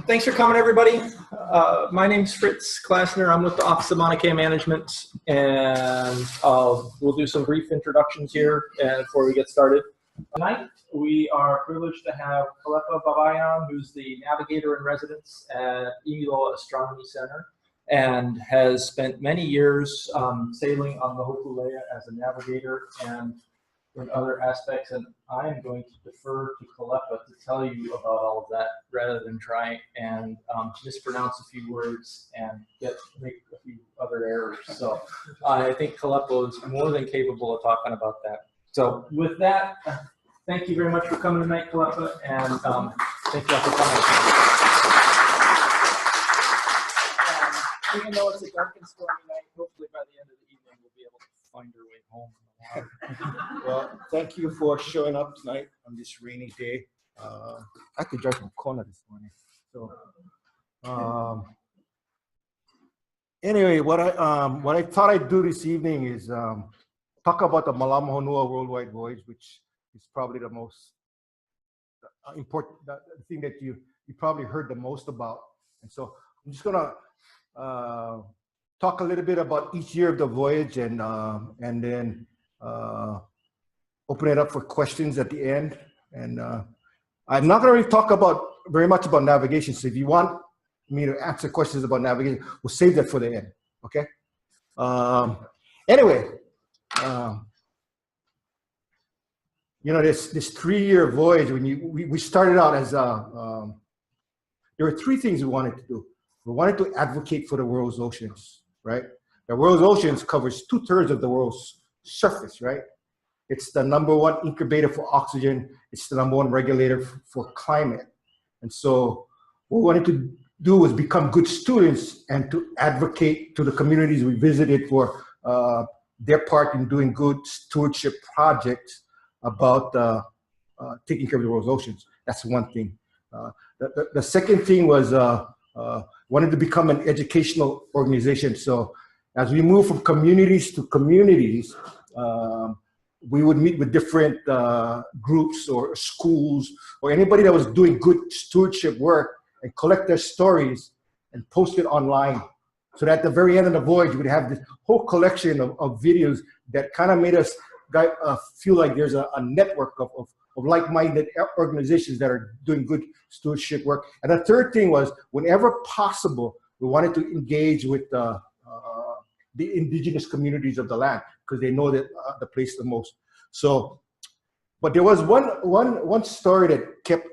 Thanks for coming, everybody. My name's Fritz Klassner. I'm with the Office of Maunakea Management, and we'll do some brief introductions here before we get started. Tonight, we are privileged to have Kālepa Baybayan, who's the navigator in residence at ʻImiloa Astronomy Center, and has spent many years sailing on the Hokule'a as a navigator and in other aspects, and I am going to defer to Kālepa to tell you about all of that rather than try and mispronounce a few words and make a few other errors. So I think Kālepa is more than capable of talking about that. So with that, thank you very much for coming tonight, Kālepa, and thank you all for coming. Even though it's a dark and stormy night, hopefully by the end of the evening we'll be able to find our way home. Well, thank you for showing up tonight on this rainy day. I had to drive from Kona this morning. So, anyway, what I thought I'd do this evening is talk about the Malama Honua Worldwide Voyage, which is probably the most important thing that you probably heard the most about. And so I'm just gonna talk a little bit about each year of the voyage, and then open it up for questions at the end. And I'm not going to really talk very much about navigation. So if you want me to answer questions about navigation, we'll save that for the end. Okay. Anyway, you know, this 3-year voyage, when we started out as there were 3 things we wanted to do. We wanted to advocate for the world's oceans, right? The world's oceans covers 2/3 of the world's surface, right? It's the #1 incubator for oxygen. It's the #1 regulator for climate. And so what we wanted to do was become good students and to advocate to the communities we visited for their part in doing good stewardship projects about taking care of the world's oceans. That's one thing. The second thing was wanted to become an educational organization. So as we move from communities to communities, we would meet with different groups or schools or anybody that was doing good stewardship work and collect their stories and post it online. So that at the very end of the voyage, we'd have this whole collection of videos that kind of made us feel like there's a network of like-minded organizations that are doing good stewardship work. And the third thing was, whenever possible, we wanted to engage with the indigenous communities of the land, because they know that the place the most. So, but there was one story that kept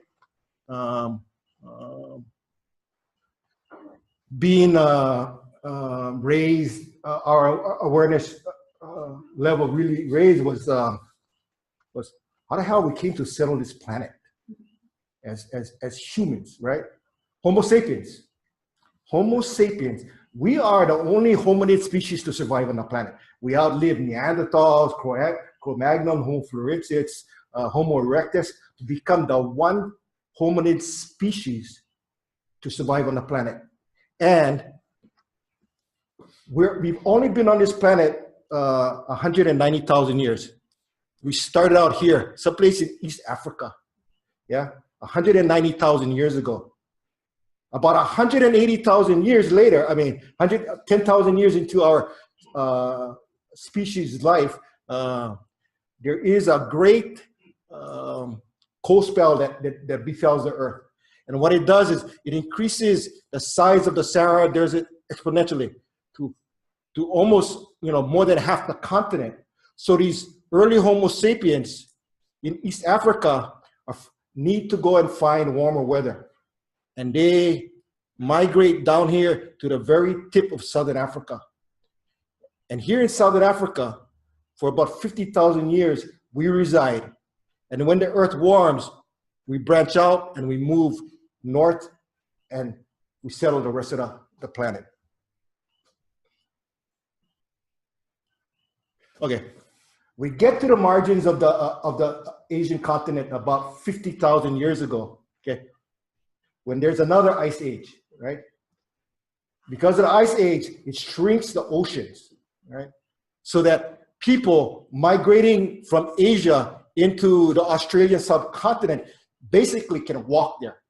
being raised. Our awareness level really raised was how the hell we came to settle this planet as humans, right? Homo sapiens. Homo sapiens. We are the only hominid species to survive on the planet. We outlived Neanderthals, Cro-Magnon, Homo florensis, Homo erectus, to become the one hominid species to survive on the planet. And we've only been on this planet 190,000 years. We started out here, someplace in East Africa, yeah, 190,000 years ago. About 180,000 years later, I mean, 110,000 years into our species' life, there is a great cold spell that befalls the Earth. And what it does is it increases the size of the Sahara Desert exponentially to almost, you know, more than half the continent. So these early Homo sapiens in East Africa need to go and find warmer weather. And they migrate down here to the very tip of Southern Africa. And here in Southern Africa, for about 50,000 years, we reside. And when the earth warms, we branch out and we move north and we settle the rest of the planet. Okay, we get to the margins of the Asian continent about 50,000 years ago, okay? When there's another ice age, right? Because of the ice age, it shrinks the oceans, right? So that people migrating from Asia into the Australian subcontinent basically can walk there.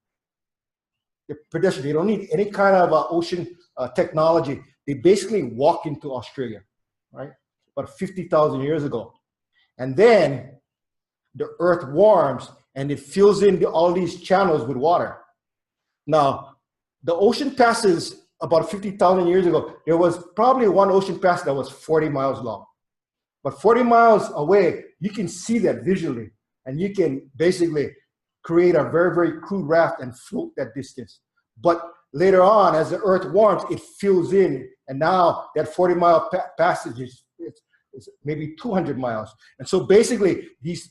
They're pedestrian. They don't need any kind of ocean technology. They basically walk into Australia, right? About 50,000 years ago. And then the earth warms and it fills in all these channels with water. Now, the ocean passes about 50,000 years ago. There was probably one ocean pass that was 40 miles long. But 40 miles away, you can see that visually. And you can basically create a very, very crude raft and float that distance. But later on, as the earth warms, it fills in. And now that 40-mile passage is maybe 200 miles. And so basically, these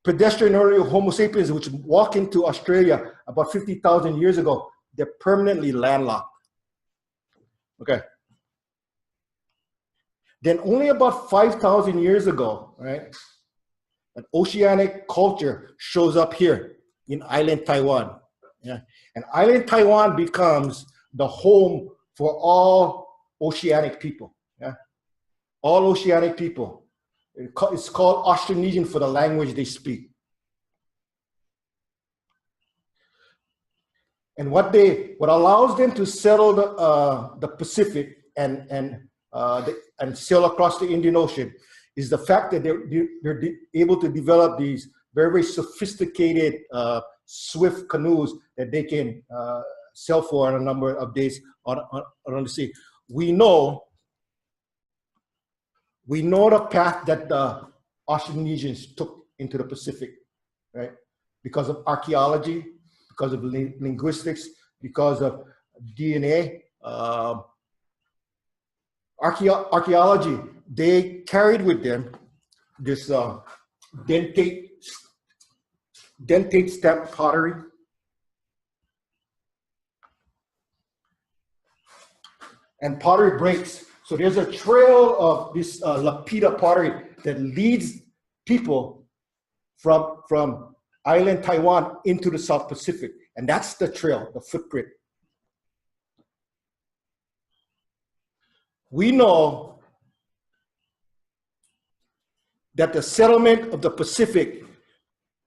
pedestrian early Homo sapiens, which walk into Australia about 50,000 years ago, they're permanently landlocked. Okay. Then only about 5,000 years ago, right, an oceanic culture shows up here in island Taiwan. Yeah. And island Taiwan becomes the home for all oceanic people. Yeah. All oceanic people. It's called Austronesian for the language they speak. And what allows them to settle the Pacific and sail across the Indian Ocean is the fact that they're able to develop these very, very sophisticated, swift canoes that they can sail for on a number of days on the sea. We know the path that the Austronesians took into the Pacific, right? Because of archaeology, because of linguistics, because of DNA. Archaeology, they carried with them this dentate stamp pottery. And pottery breaks. So there's a trail of this lapida pottery that leads people from island Taiwan into the South Pacific. And that's the trail, the footprint. We know that the settlement of the Pacific,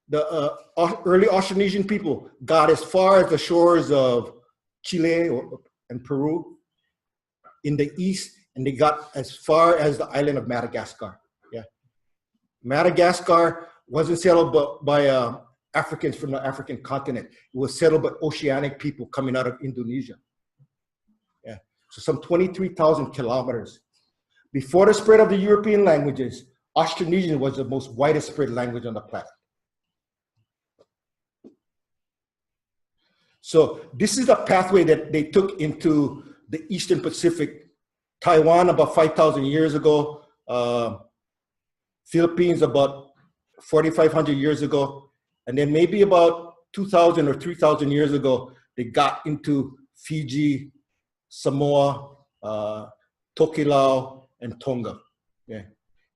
the early Austronesian people got as far as the shores of Chile and Peru in the east, and they got as far as the island of Madagascar. Yeah, Madagascar wasn't settled by Africans from the African continent. It was settled by oceanic people coming out of Indonesia. Yeah, so some 23,000 kilometers. Before the spread of the European languages, Austronesian was the most widest spread language on the planet. So this is the pathway that they took into the Eastern Pacific. Taiwan about 5,000 years ago, Philippines about 4,500 years ago, and then maybe about 2,000 or 3,000 years ago, they got into Fiji, Samoa, Tokelau, and Tonga. Yeah.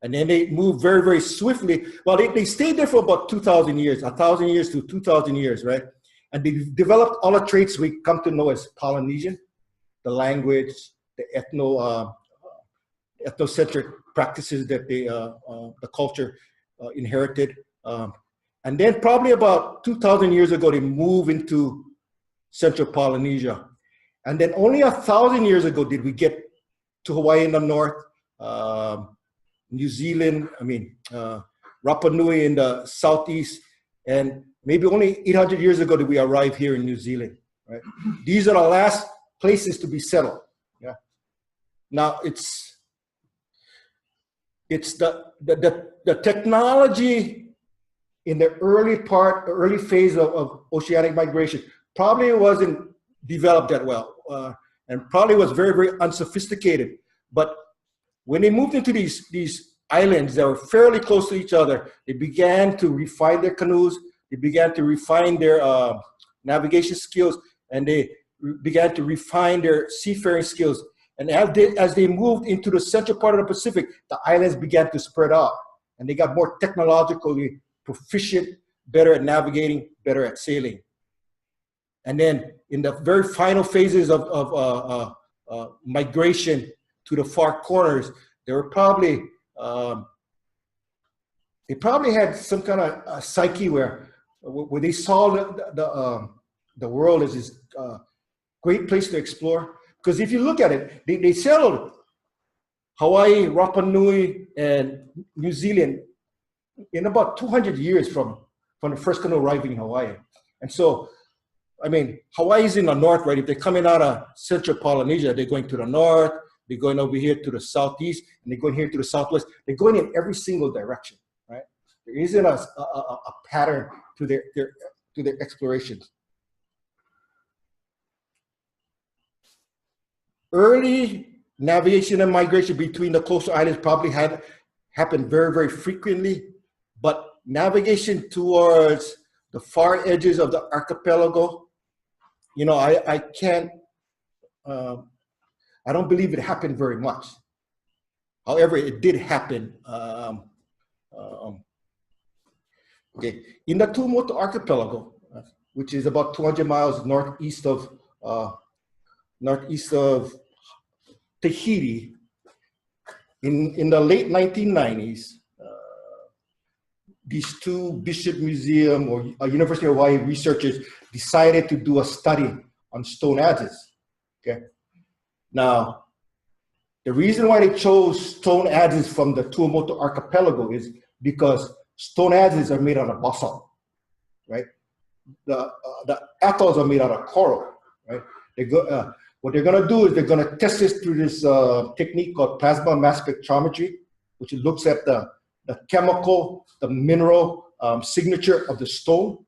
And then they moved very, very swiftly. Well, they stayed there for about 2,000 years, 1,000 years to 2,000 years, right? And they developed all the traits we come to know as Polynesian, the language, the ethnocentric practices that the culture inherited. And then probably about 2,000 years ago, they moved into Central Polynesia. And then only 1,000 years ago did we get to Hawaii in the north, New Zealand, Rapa Nui in the southeast, and maybe only 800 years ago did we arrive here in New Zealand, right? These are the last places to be settled. Yeah. Now it's the technology in the early phase of oceanic migration probably wasn't developed that well, and probably was very, very unsophisticated. But when they moved into these islands that were fairly close to each other, they began to refine their canoes, they began to refine their navigation skills, and they began to refine their seafaring skills. And as they moved into the central part of the Pacific, the islands began to spread out, and they got more technologically proficient, better at navigating, better at sailing. And then in the very final phases of migration to the far corners, they were probably they probably had some kind of psyche where they saw the world is this great place to explore. Because if you look at it, they settled Hawaii, Rapa Nui, and New Zealand in about 200 years from the first canoe arriving in Hawaii. And so, I mean, Hawaii is in the north, right? If they're coming out of central Polynesia, they're going to the north, they're going over here to the southeast, and they're going here to the southwest. They're going in every single direction, right? There isn't a pattern to their explorations. Early navigation and migration between the coastal islands probably had happened very, very frequently, but navigation towards the far edges of the archipelago, you know, I can't, I don't believe it happened very much. However, it did happen. Okay, in the Tuamotu archipelago, which is about 200 miles northeast of Tahiti, in the late 1990s, these two Bishop Museum or University of Hawaii researchers decided to do a study on stone adzes. Okay, now the reason why they chose stone adzes from the Tuamotu archipelago is because stone adzes are made out of basalt, right? The atolls are made out of coral, right? What they're going to do is they're going to test this through this technique called plasma mass spectrometry, which looks at the chemical, the mineral signature of the stone,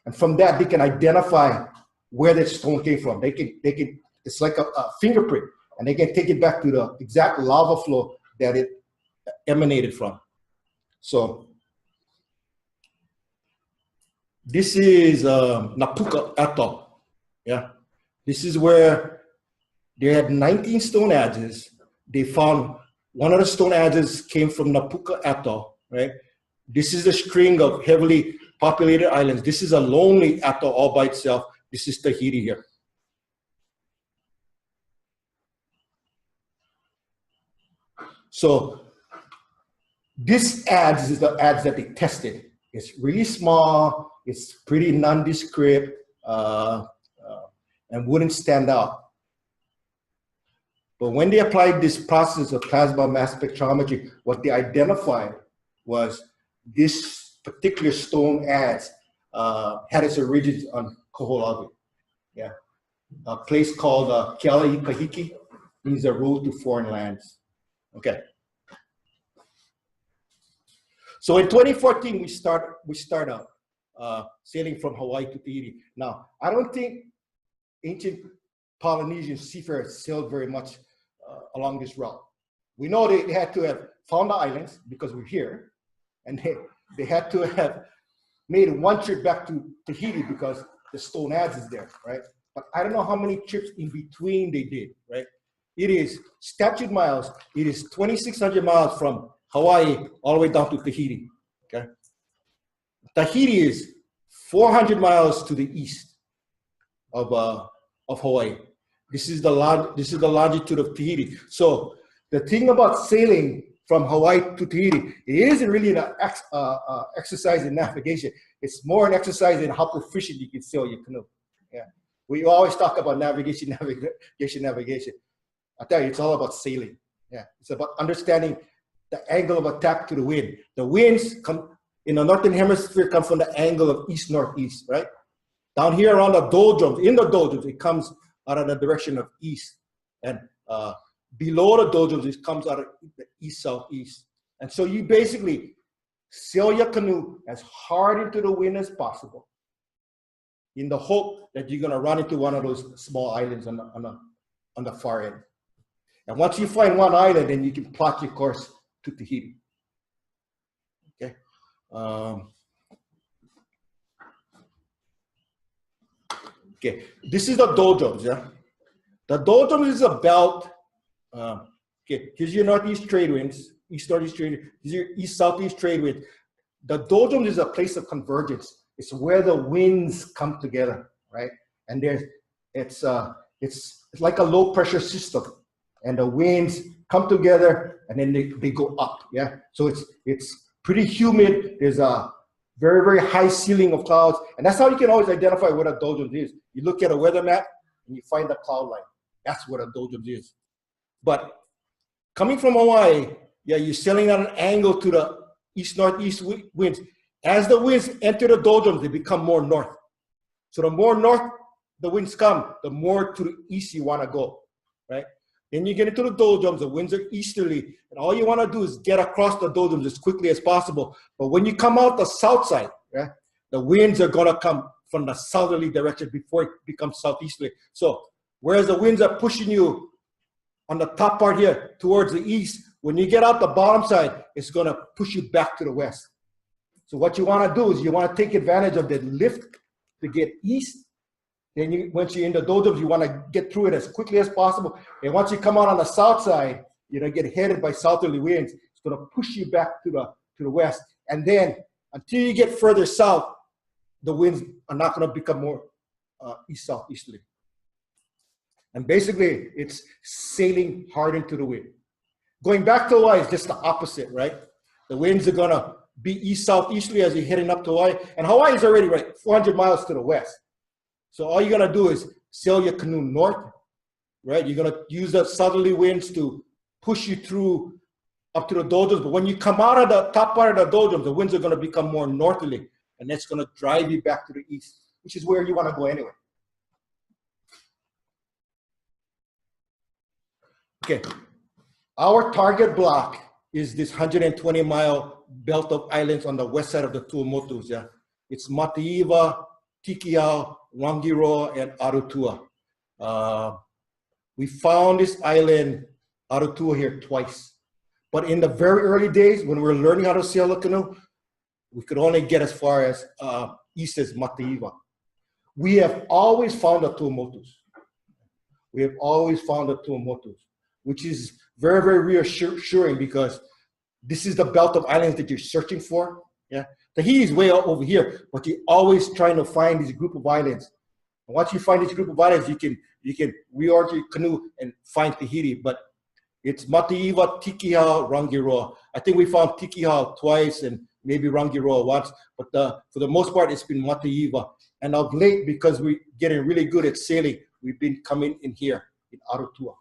and from that they can identify where that stone came from. They can it's like a fingerprint, and they can take it back to the exact lava flow that it emanated from. So this is Napuka Atoll. Yeah, this is where they had 19 stone adzes. They found one of the stone adzes came from Napuka Atoll, right? This is a string of heavily populated islands. This is a lonely atoll all by itself. This is Tahiti here. So this adze is the adze that they tested. It's really small. It's pretty nondescript and wouldn't stand out. But when they applied this process of plasma mass spectrometry, what they identified was this particular stone adze had its origins on Koho'olawe. Yeah, a place called Kealai Kahiki, means a road to foreign lands. Okay. So in 2014, we start out sailing from Hawaii to Tahiti. Now, I don't think ancient Polynesian seafarers sailed very much along this route. We know they had to have found the islands because we're here, and they had to have made one trip back to Tahiti because the stone adze is there, right? But I don't know how many trips in between they did, right? It is statute miles. It is 2,600 miles from Hawaii all the way down to Tahiti, okay? Tahiti is 400 miles to the east of Hawaii. This is the longitude of Tahiti. So the thing about sailing from Hawaii to Tahiti, it isn't really an exercise in navigation. It's more an exercise in how proficient you can sail your canoe. Yeah, we always talk about navigation. I tell you, it's all about sailing. Yeah, it's about understanding the angle of attack to the wind. The winds come in the northern hemisphere come from the angle of east-northeast, right? Down here around the doldrums, in the doldrums, it comes out of the direction of east, and below the doldrums, it comes out of the east-southeast. And so you basically sail your canoe as hard into the wind as possible in the hope that you're gonna run into one of those small islands on the far end. And once you find one island, then you can plot your course to Tahiti. Okay. Okay, this is the doldrums, yeah? The doldrums is about, okay, here's your northeast trade winds, east-northeast trade winds, here's your east-southeast trade wind. The doldrums is a place of convergence. It's where the winds come together, right? And it's like a low-pressure system, and the winds come together, and then they go up, yeah? So it's pretty humid. There's very, very high ceiling of clouds. And that's how you can always identify what a doldrums is. You look at a weather map and you find the cloud line. That's what a doldrums is. But coming from Hawaii, yeah, you're sailing at an angle to the east-northeast winds. As the winds enter the doldrums, they become more north. So the more north the winds come, the more to the east you want to go, right? Then you get into the doldrums, the winds are easterly, and all you want to do is get across the doldrums as quickly as possible. But when you come out the south side, right, the winds are going to come from the southerly direction before it becomes southeasterly. So whereas the winds are pushing you on the top part here towards the east, when you get out the bottom side, it's going to push you back to the west. So what you want to do is you want to take advantage of the lift to get east. Then once you're in the doldrums, you want to get through it as quickly as possible. And once you come out on the south side, you know, get headed by southerly winds. It's going to push you back to the west. And then until you get further south, the winds are not going to become more east-southeasterly. And basically, it's sailing hard into the wind. Going back to Hawaii is just the opposite, right? The winds are going to be east-southeasterly as you're heading up to Hawaii. And Hawaii is already, right, 400 miles to the west. So all you're going to do is sail your canoe north, right? You're going to use the southerly winds to push you through up to the doldrums. But when you come out of the top part of the doldrums, the winds are going to become more northerly. And that's going to drive you back to the east, which is where you want to go anyway. Okay. Our target block is this 120-mile belt of islands on the west side of the Tuamotus. Yeah, it's Mataiva, Tikiau, Rangiroa, and Arutua. We found this island, Arutua, here twice. But in the very early days, when we were learning how to sail a canoe, we could only get as far as east as Mataiva. We have always found the Tuamotus. We have always found the Tuamotus, which is very, very reassuring because this is the belt of islands that you're searching for. Yeah, Tahiti is way over here, but you're always trying to find this group of islands. And once you find this group of islands, you can reorder your canoe and find Tahiti. But it's Mataiva, Tikiau, Rangiroa. I think we found Tikiau twice and maybe Rangiroa once, but for the most part, it's been Mataiva. And of late, because we're getting really good at sailing, we've been coming in here in Arutua.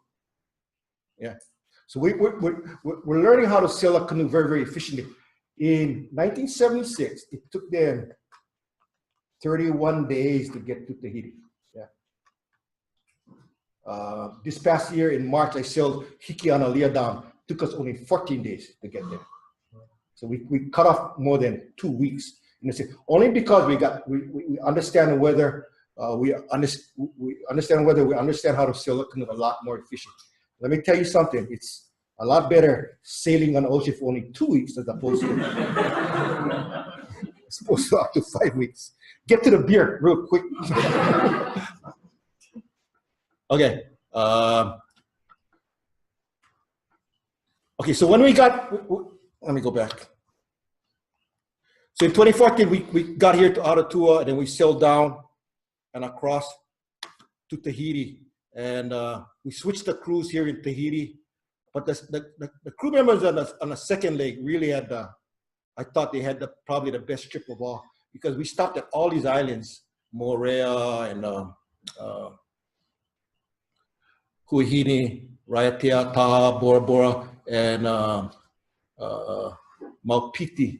Yeah, so we're learning how to sail a canoe very, very efficiently. In 1976, it took them 31 days to get to Tahiti. Yeah. This past year in March, I sailed Hikianalia down. It took us only 14 days to get there. So we cut off more than 2 weeks. Only because we understand the weather. We understand weather. We understand how to sail a canoe a lot more efficient. Let me tell you something. It's a lot better sailing on the ocean for only 2 weeks as opposed to up to 5 weeks. Get to the beer real quick. Okay. Okay, so when we got, let me go back. So in 2014, we got here to Arutua, and then we sailed down and across to Tahiti. And we switched the crews here in Tahiti. But the crew members on the second leg really had I thought they had probably the best trip of all, because we stopped at all these islands, Moorea and Kuihini, Raiatea, Taha, Bora Bora, and Maupiti.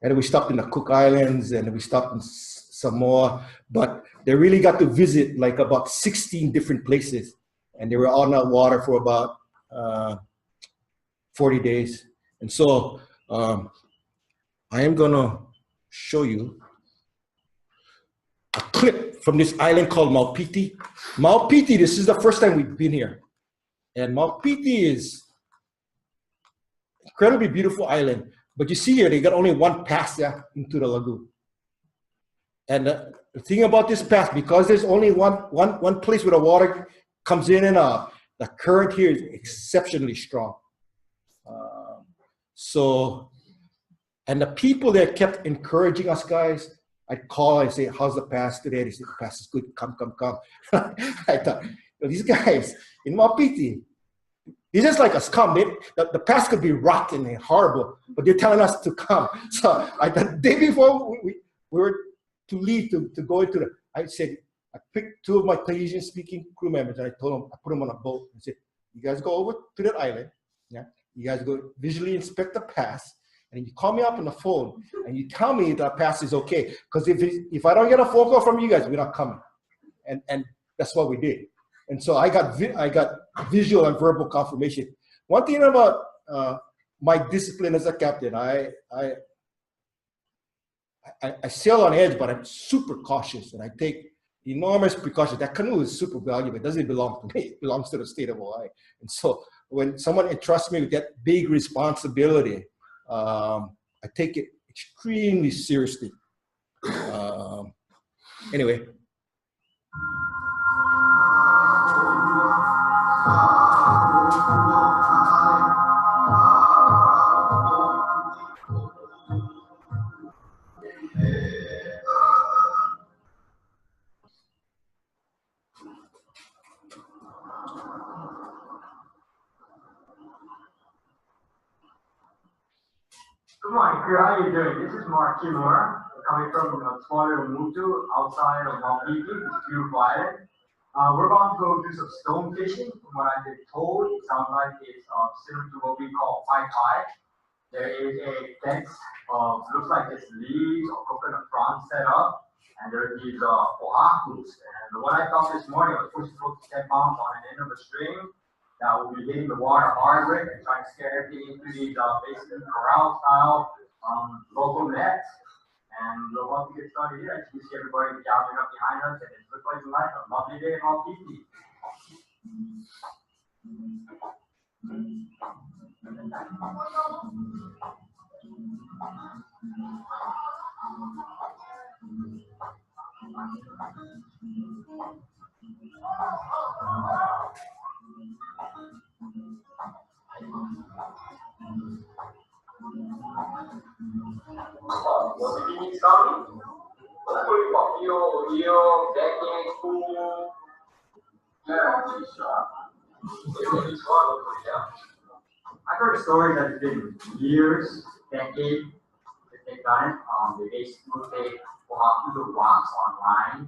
And we stopped in the Cook Islands and we stopped in Samoa, but they really got to visit like about 16 different places. And they were on that water for about 40 days. And so I am gonna show you a clip from this island called Maupiti. Maupiti, this is the first time we've been here. And Maupiti is incredibly beautiful island. But you see here, they got only one pass into the lagoon. And the thing about this pass, because there's only one place where the water comes in and out, the current here is exceptionally strong. And the people there kept encouraging us guys. I'd call and say, how's the pass today? They said, the pass is good, come. I thought, these guys in Maupiti, It's just like a scum. The past could be rotten and horrible, but they're telling us to come. So like the day before we were to leave to go into I picked 2 of my Tahitian speaking crew members and I told them, I put them on a boat and said, you guys go over to that island. Yeah. You guys go visually inspect the pass. And you call me up on the phone and you tell me that pass is okay. Because if I don't get a phone call from you guys, we're not coming. And that's what we did. And so I got visual and verbal confirmation. One thing about my discipline as a captain, I sail on edge, but I'm super cautious and I take enormous precautions. That canoe is super valuable. It doesn't belong to me. It belongs to the state of Hawaii. And so when someone entrusts me with that big responsibility, I take it extremely seriously. Anyway. Good morning, crew. How are you doing? This is ʻImiloa, coming from a small little Mutu outside of Tahiti, this beautiful island. We're about to go do some stone fishing. From what I've been told, it sounds like it's similar to what we call pai. There is a fence, looks like it's leaves or coconut fronds set up, and there are these oakus. And what I thought this morning was pushing folks to 10 pounds on an end of a string that will be hitting the water hard with and trying to scare everything into these basically corral style local nets. And we're about to get started here. I just see everybody gathering up behind us, and it looks like a lovely day in Tahiti. Você que sabe, foi papel, eu, decking, pool, I've heard stories that it's been years, decades, that they've done it. They basically take the rocks online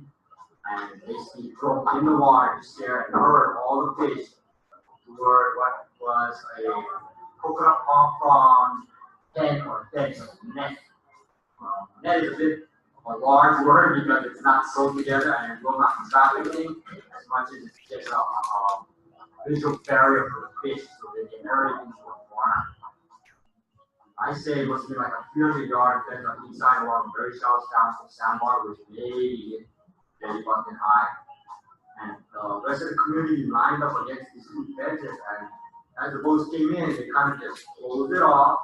and basically throw them in the water to scare and herd all the fish toward what was a coconut palm frond head or fence net. Net is a bit of a large word because it's not sewn together and it will not trap anything as much as it's just a visual barrier for the fish so they can herd it into a corner. I say it must be like a 300-yard fence on each side along very shallow sandbar, which maybe very fucking high. And the rest of the community lined up against these two fences, and as the boats came in, they kind of just closed it off,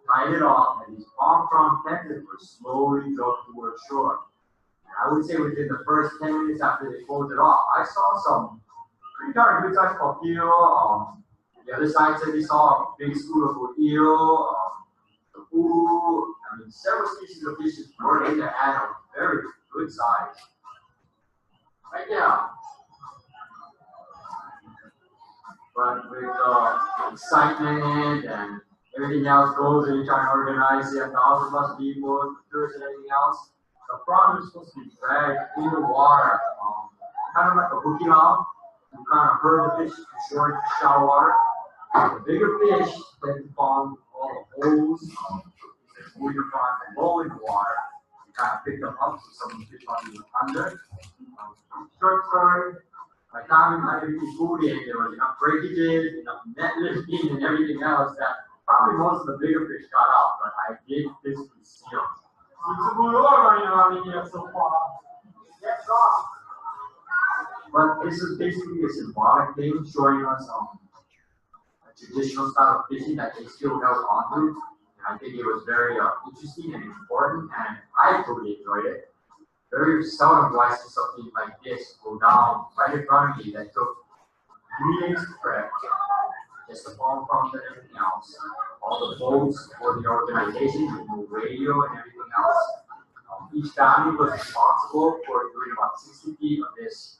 tied it off, and these palm frond fences were slowly built towards shore. And I would say within the first 10 minutes after they closed it off, I saw some pretty darn good sized papio. The other side said they saw a big school of eel, the ulu. I mean, several species of fishes were in there and a very good size. Right now, but with excitement and everything else goes, and you're trying to organize it, 1,000+ people, tourists and everything else, the frond is supposed to be dragged in the water, kind of like a Hokule'a, to kind of herd the fish to shore into shallow water. The bigger fish tend to fall all the holes, moving the frond and low in the water. You kind of pick them up, so some of the fish probably went under. Short story, by the time we had everything food in, there was enough breakages, enough net lifting, and everything else that probably most of the bigger fish got out, but I did physically see them. But this is basically a symbolic thing showing us a traditional style of fishing that they still held on to. And I think it was very interesting and important, and I totally enjoyed it. Very seldom do I see something like this go down right in front of me that took 3 days to prep, just the palm frond and everything else. All the boats for the organization with no radio and everything else. Each family was responsible for doing about 60 feet of this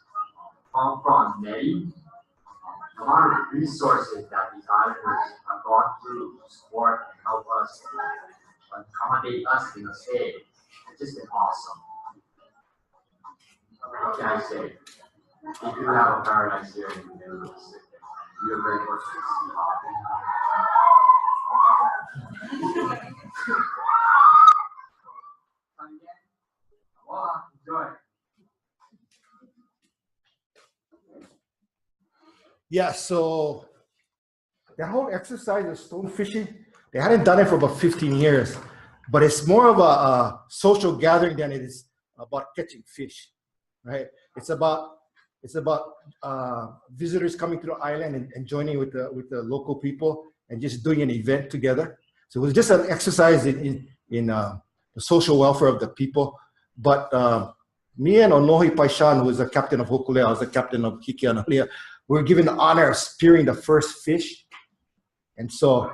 palm frond netting. the amount of resources that these islanders have gone through to support and help us, accommodate us in a stay, it's just been awesome. What can I say? We do have a paradise here in the middle of the Pacific. We are very fortunate to see Aloha, enjoy. Yeah, so that whole exercise of stone fishing, they hadn't done it for about 15 years, but it's more of a social gathering than it is about catching fish, right? It's about visitors coming to the island and joining with the local people and just doing an event together. So it was just an exercise in the social welfare of the people. But me and Onohi Paishan, who was the captain of Hokule'a, I was the captain of Hikianalia, we were given the honor of spearing the first fish. And so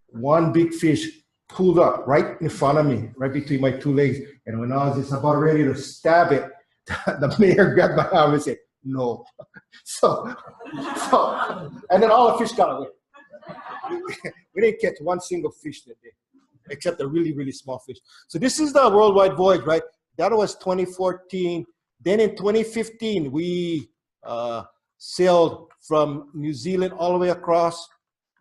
one big fish pulled up right in front of me, right between my two legs. And when I was just about ready to stab it, the mayor grabbed my arm and said, no. So, and then all the fish got away. We didn't catch one single fish that day, except a really, really small fish. So this is the Worldwide Voyage, right? That was 2014. Then in 2015, we sailed from New Zealand all the way across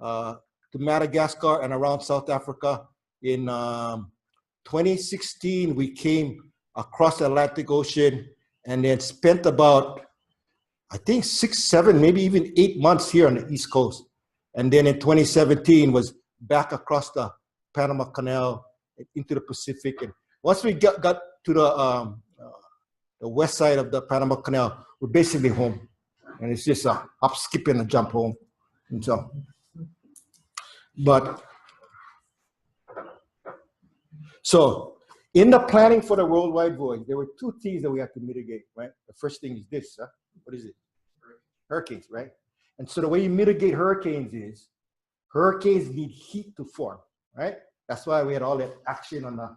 to Madagascar and around South Africa. In 2016, we came across the Atlantic Ocean and then spent about, I think 6, 7, maybe even 8 months here on the East Coast. And then in 2017 was back across the Panama Canal into the Pacific. And once we got to the west side of the Panama Canal, we're basically home. And it's just a hop, skip, and a jump home. And so, so in the planning for the Worldwide Voyage, there were 2 things that we had to mitigate, right? The first thing is this, what is it? Hurricanes, right? And so the way you mitigate hurricanes is, hurricanes need heat to form, right? That's why we had all that action on the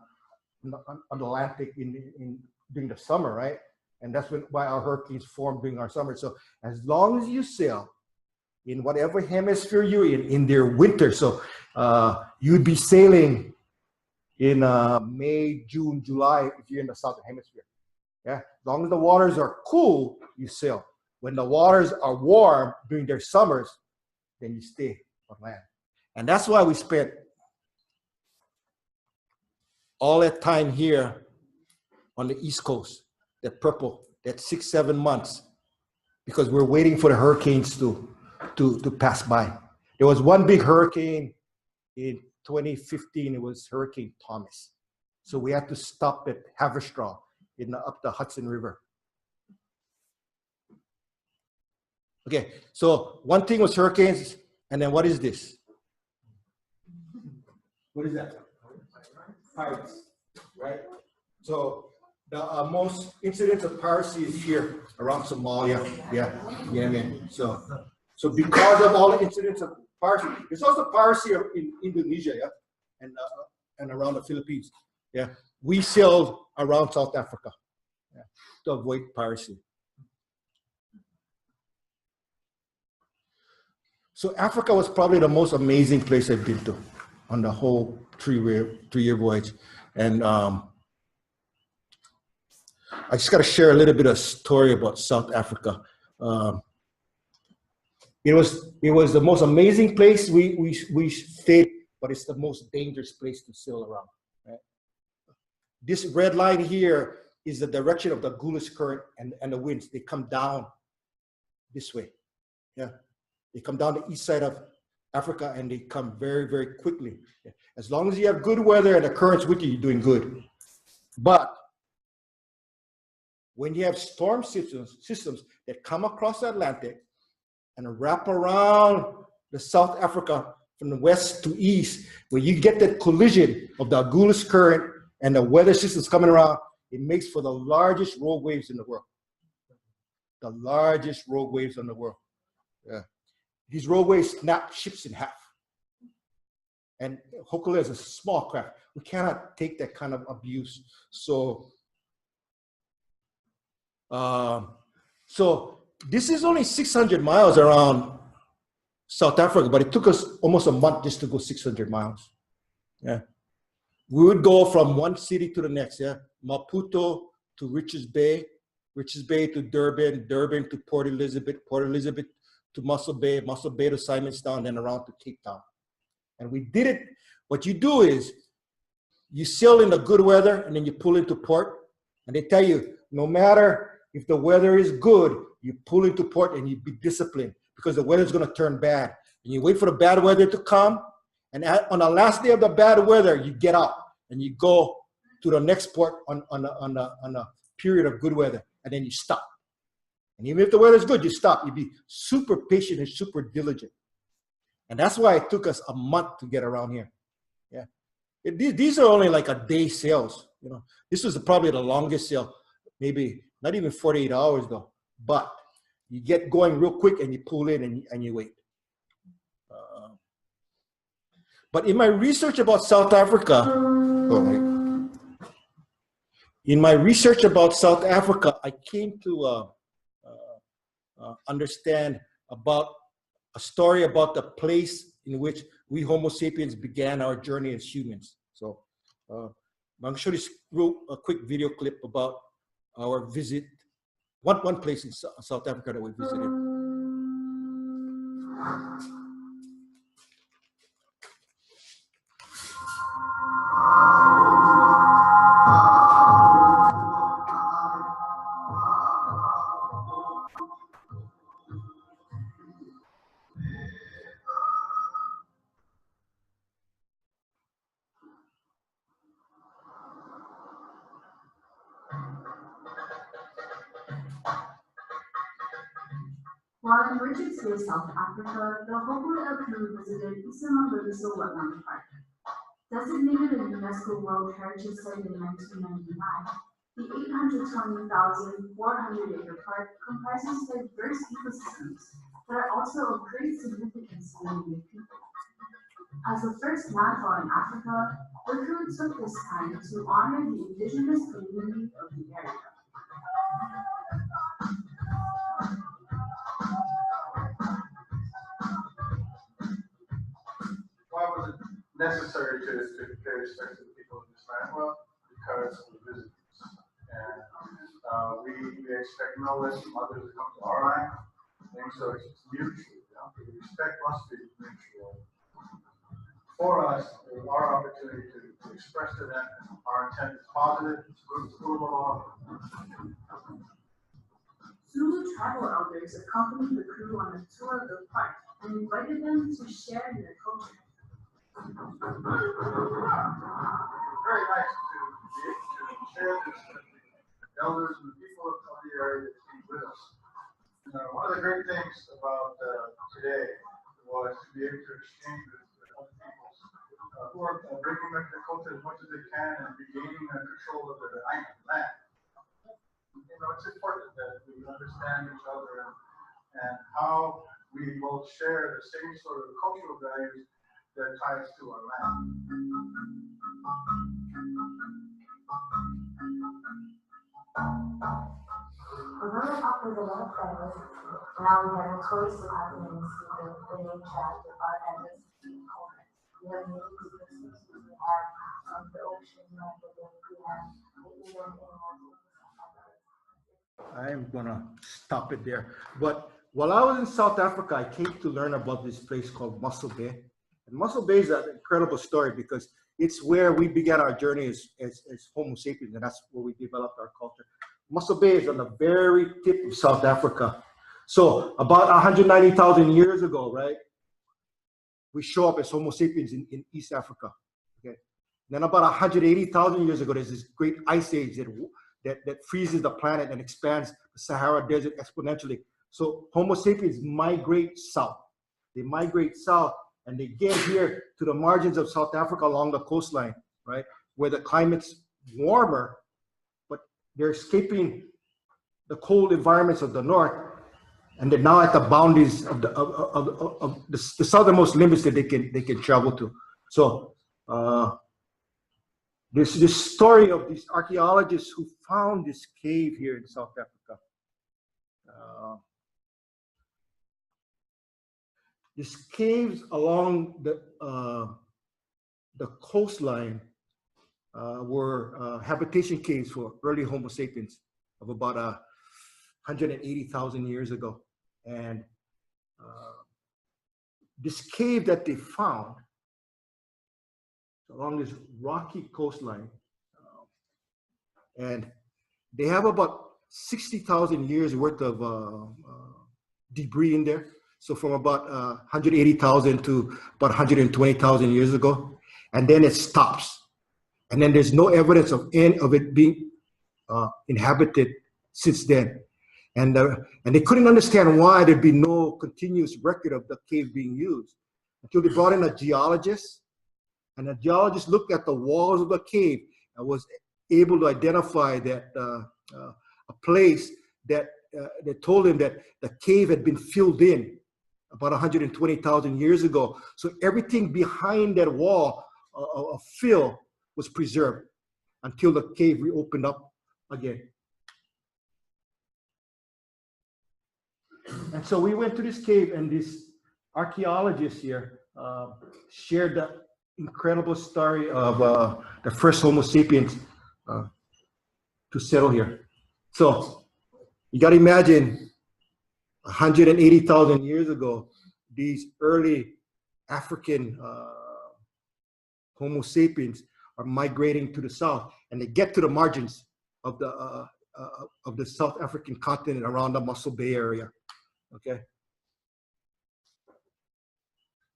Atlantic during the summer, right? And that's why our hurricanes form during our summer. So as long as you sail in whatever hemisphere you're in their winter, so you'd be sailing in May, June, July if you're in the southern hemisphere. Yeah, as long as the waters are cool, you sail. When the waters are warm during their summers, then you stay on land. And that's why we spent all that time here on the East Coast, that purple, that 6, 7 months, because we're waiting for the hurricanes to pass by. There was one big hurricane in 2015, it was Hurricane Thomas. So we had to stop at Haverstraw up the Hudson River. Okay, so one thing was hurricanes, and then what is this? What is that? Pirates, right? So the most incidents of piracy is here around Somalia. Yeah, Yemen. So because of all the incidents of piracy, there's also piracy in Indonesia, yeah, and around the Philippines. Yeah, we sailed around South Africa, yeah, to avoid piracy. So Africa was probably the most amazing place I've been to on the whole three-year voyage. And I just got to share a little bit of story about South Africa. It was the most amazing place we stayed, but it's the most dangerous place to sail around. Right? This red line here is the direction of the Gules current and the winds. They come down this way. Yeah. They come down the east side of Africa and they come very, very quickly. As long as you have good weather and the currents with you, you're doing good. But when you have storm systems that come across the Atlantic and wrap around the South Africa from the west to east, where you get that collision of the Gules current and the weather systems coming around, it makes for the largest rogue waves in the world. The largest rogue waves in the world. Yeah. These rogue waves snap ships in half. And Hokule'a is a small craft. We cannot take that kind of abuse. So this is only 600 miles around South Africa, but it took us almost a month just to go 600 miles. Yeah. We would go from one city to the next, yeah. Maputo to Richards Bay to Durban, Durban to Port Elizabeth to Muscle Bay to Simonstown, then around to Cape Town. And we did it. What you do is you sail in the good weather and then you pull into port. And they tell you, no matter if the weather is good, you pull into port and you be disciplined because the weather's going to turn bad. And you wait for the bad weather to come. And on the last day of the bad weather, you get out and you go to the next port on a period of good weather. And then you stop. And even if the weather is good, you stop. You be super patient and super diligent. And that's why it took us a month to get around here. Yeah. These are only like a day sails. You know, this was probably the longest sail, maybe not even 48 hours though. But you get going real quick and you pull in and you wait. But in my research about South Africa, I came to understand about a story about the place in which we Homo sapiens began our journey as humans. So I'm going to show this a quick video clip about our visit, one place in South Africa that we visited. While in Richards Bay, South Africa, the Hokule'a crew visited ʻImiloa Wetland Park. Designated a UNESCO World Heritage Site in 1999, the 820,400-acre park comprises diverse ecosystems that are also of great significance to the native people. As the first landfall in Africa, the crew took this time to honor the indigenous community of the area. Why was it necessary to pay respect to the people of this land? Well, because of the visitors. And we expect no less from others to come to our land. And so it's mutual. You know? The respect must be mutual. For us, our opportunity to express to them our intent is positive, it's good to along. Zulu tribal elders accompanied the crew on a tour of the park and invited them to share in their culture. Very nice to be able to share this with the elders and the people of the area that came with us. One of the great things about today was to be able to exchange with other peoples who are bringing back their culture as much as they can and regaining control of their land. It's important that we understand each other and how we both share the same sort of cultural values that tie us to our land. Although it offers a lot of diversity, now we have a choice of happening to the nature of our diversity cultures. We have unique ecosystems, we have the ocean, we have the lake, we have the inland animals. I'm gonna stop it there. But while I was in South Africa, I came to learn about this place called Muscle Bay. And Muscle Bay is an incredible story because it's where we began our journey as Homo sapiens, and that's where we developed our culture. Muscle Bay is on the very tip of South Africa. So about 190,000 years ago, right, we show up as Homo sapiens in East Africa. Okay. Then about 180,000 years ago, there's this great ice age that freezes the planet and expands the Sahara Desert exponentially. So Homo sapiens migrate south. They migrate south and they get here to the margins of South Africa along the coastline, right, where the climate's warmer, but they're escaping the cold environments of the north, and they're now at the boundaries of the southernmost limits that they can travel to. So there's this story of these archaeologists who found this cave here in South Africa. these caves along the coastline were habitation caves for early Homo sapiens of about 180,000 years ago. And this cave that they found along this rocky coastline, and they have about 60,000 years worth of debris in there. So from about 180,000 to about 120,000 years ago, and then it stops. And then there's no evidence of any of it being inhabited since then. And they couldn't understand why there'd be no continuous record of the cave being used until they brought in a geologist. And the geologist looked at the walls of the cave and was able to identify that a place that they told him that the cave had been filled in about 120,000 years ago. So everything behind that wall of fill was preserved until the cave reopened up again. And so we went to this cave, and this archaeologist here shared the incredible story of the first Homo sapiens to settle here. So you got to imagine 180,000 years ago, these early African Homo sapiens are migrating to the south, and they get to the margins of the South African continent around the Mossel Bay area. Okay.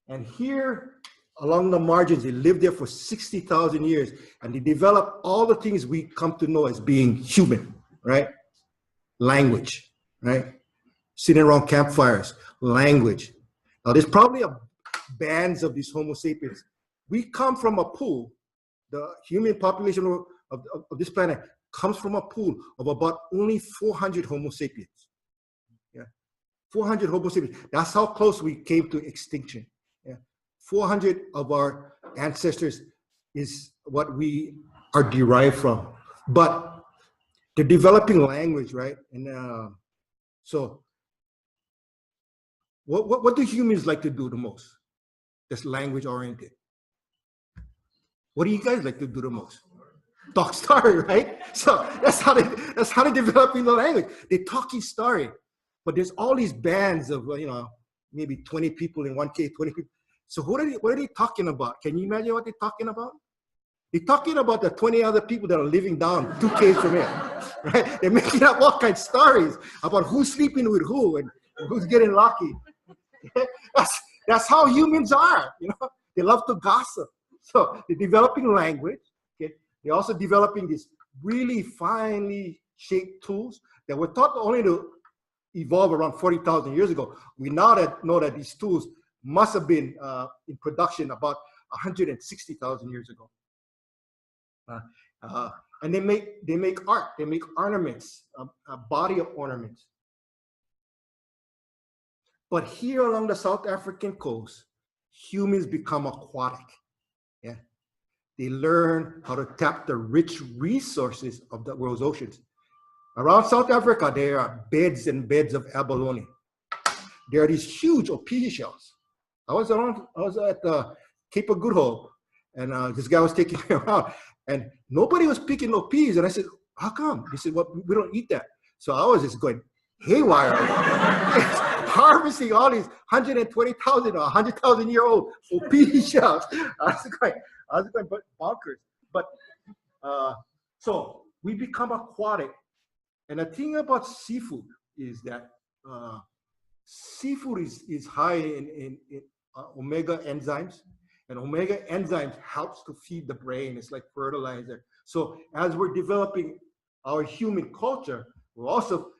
And here along the margins, they lived there for 60,000 years, and they developed all the things we come to know as being human, right? Language, right? Sitting around campfires, language. Now there's probably bands of these Homo sapiens. We come from a pool. The human population of this planet comes from a pool of about only 400 Homo sapiens. Yeah, 400 Homo sapiens. That's how close we came to extinction. Yeah, 400 of our ancestors is what we are derived from. But they're developing language, right? And so, what do humans like to do the most? That's language oriented. What do you guys like to do the most? Talk story, right? So that's how they're developing the language. They're talking story, but there's all these bands of maybe 20 people in one cave, 20 people. So what are they talking about? Can you imagine what they're talking about? They're talking about the 20 other people that are living down 2 caves from here, right? They're making up all kinds of stories about who's sleeping with who and who's getting lucky. That's how humans are, They love to gossip. So they're developing language. Okay? They're also developing these really finely shaped tools that were thought only to evolve around 40,000 years ago. We now know that these tools must have been in production about 160,000 years ago. And they make art. They make ornaments, a body of ornaments. But here along the South African coast, humans become aquatic. Yeah, they learn how to tap the rich resources of the world's oceans. Around South Africa, there are beds and beds of abalone. There are these huge opee shells. I was at the Cape of Good Hope, and this guy was taking me around, and nobody was picking opees. And I said, "How come?" He said, "Well, we don't eat that." So I was just going haywire, harvesting all these 120,000 or 100,000-year-old opee shells. I was going bonkers. But so we become aquatic. And the thing about seafood is that seafood is high in omega enzymes, and omega enzymes helps to feed the brain. It's like fertilizer. So as we're developing our human culture, we're also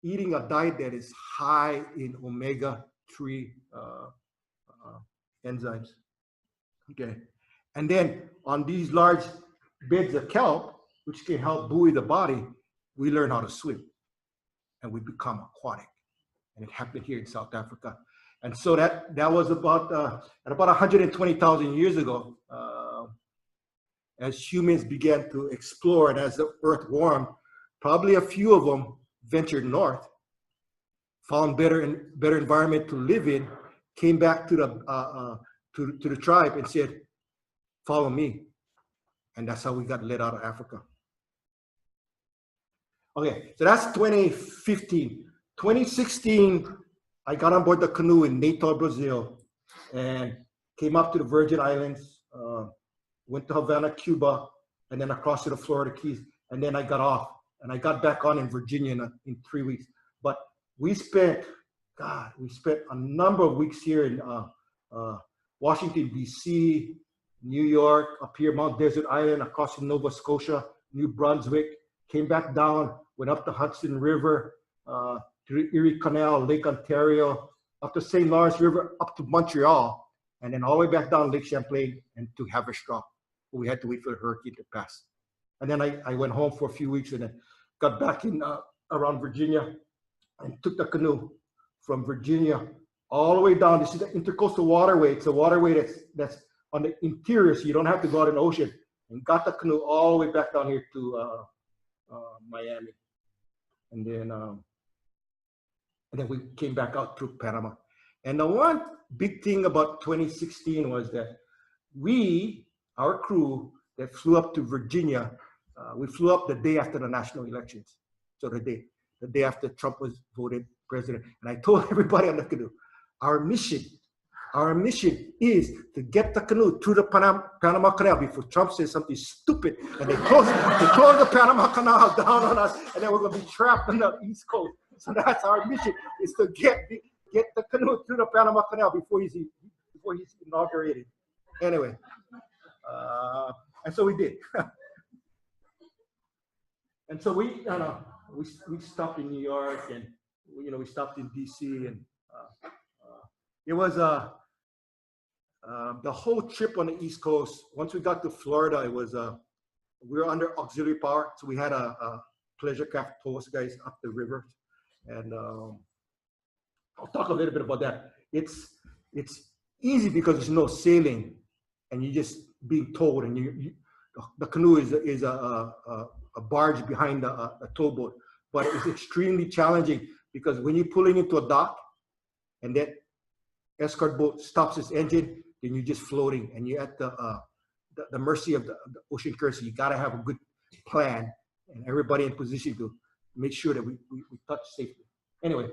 eating a diet that is high in omega-3 enzymes. Okay, and then on these large beds of kelp, which can help buoy the body, we learn how to swim, and we become aquatic. And it happened here in South Africa. And so that was about at about 120,000 years ago, as humans began to explore, and as the earth warmed, probably a few of them ventured north found better environment to live in, came back to the tribe and said, "Follow me," and that's how we got led out of Africa. Okay, so that's 2015. 2016, I got on board the canoe in Natal, Brazil, and came up to the Virgin Islands, went to Havana, Cuba, and then across to the Florida Keys, and then I got off, and I got back on in Virginia in 3 weeks. But we spent a number of weeks here in Washington, D.C., New York, up here, Mount Desert Island, across to Nova Scotia, New Brunswick, came back down, went up the Hudson River, to the Erie Canal, Lake Ontario, up the St. Lawrence River, up to Montreal, and then all the way back down Lake Champlain and to Haverstraw. We had to wait for the hurricane to pass. And then I went home for a few weeks and then got back in around Virginia and took the canoe from Virginia all the way down. This is the Intercoastal Waterway. It's a waterway that's on the interior, so you don't have to go out in the ocean. And got the canoe all the way back down here to Miami. And then we came back out through Panama. And the one big thing about 2016 was that our crew that flew up to Virginia, we flew up the day after the national elections. So the day after Trump was voted president. And I told everybody on the canoe, our mission is to get the canoe through the Panama Canal before Trump says something stupid. And they close the Panama Canal down on us, and then we're going to be trapped on the East Coast. So that's our mission, is to get the canoe through the Panama Canal before he's inaugurated. Anyway, and so we did. And so we stopped in New York, and we stopped in DC, and it was the whole trip on the East Coast. Once we got to Florida, it was we were under auxiliary power, so we had a pleasure craft tow us guys up the river, and I'll talk a little bit about that. It's easy because there's no sailing, and you just being towed, and the canoe is a barge behind a towboat, but it's extremely challenging because when you're pulling into a dock, and that escort boat stops its engine, then you're just floating, and you're at the mercy of the ocean current. So you got to have a good plan, and everybody in position to make sure that we touch safely. Anyway.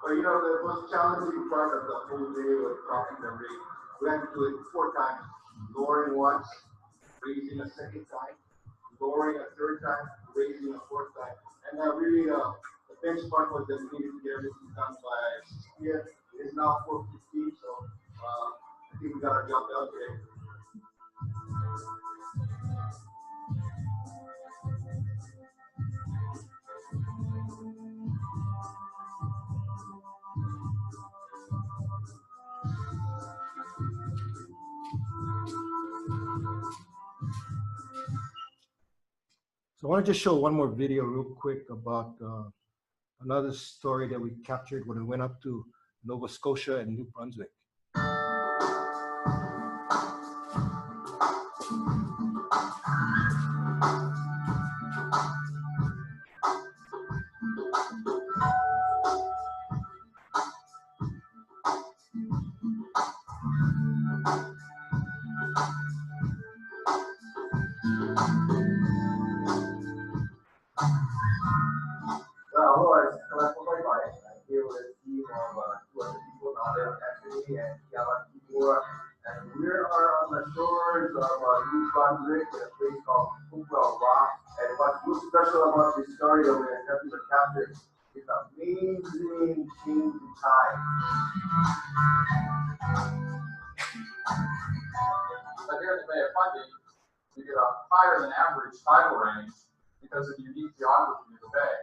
But the most challenging part of the whole day was dropping the rig. We had to do it 4 times, lowering once, raising a second time, lowering a third time, raising a fourth time. and really the benchmark was just needed to get everything done by here. It is now 4:15, so I think we got our job done today. So I want to just show one more video real quick about another story that we captured when we went up to Nova Scotia and New Brunswick. Hello, it's Kālepa Baybayan. I'm here with a team of 200 people now there actually, and ʻImiloa. And we are on the shores of New Brunswick in a place called Hokule'a. And what's so special about this story that we're attempting to capture is amazing change in time. But here in the Bay of Fundy, you get a higher than average tidal range because of the unique geography of the bay.